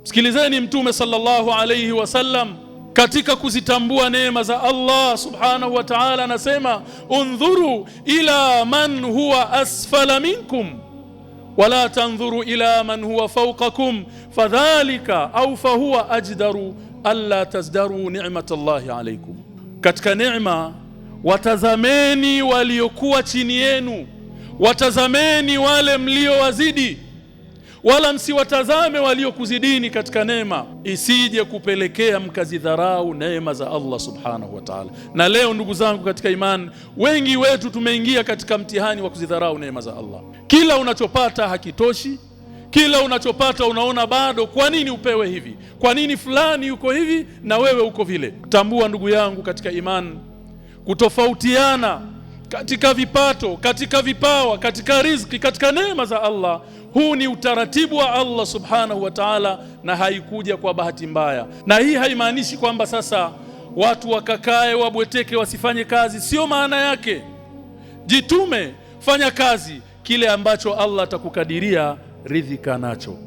Sikilizeni Mtume sallallahu alayhi wasallam katika kuzitambua neema za Allah subhanahu wa ta'ala anasema, undhuru ila man huwa asfala minkum wala tanzuru ila man huwa fawqakum fadhalika au fahuwa ajdaru alla tazdaru ni'matallahi alaykum. Katika neema watazameni waliokuwa chini yenu, watazameni wale mliowazidi, wala msiwatazame waliokuzidini katika neema, isije kupelekea mkazidharau neema za Allah subhanahu wa ta'ala. Na leo ndugu zangu katika imani, wengi wetu tumeingia katika mtihani wa kuzidharau neema za Allah. Kila unachopata hakitoshi, kila unachopata unaona bado, kwa nini upewe hivi? Kwa nini fulani yuko hivi na wewe uko vile? Tambua ndugu yangu katika imani, kutofautiana katika vipato, katika vipawa, katika riziki, katika neema za Allah, huu ni utaratibu wa Allah subhanahu wa ta'ala, na haikuja kwa bahati mbaya. Na hii haimaanishi kwamba sasa watu wakakae wabweteke wasifanye kazi, sio maana yake. Jitume, fanya kazi, kile ambacho Allah atakukadiria ridhika nacho.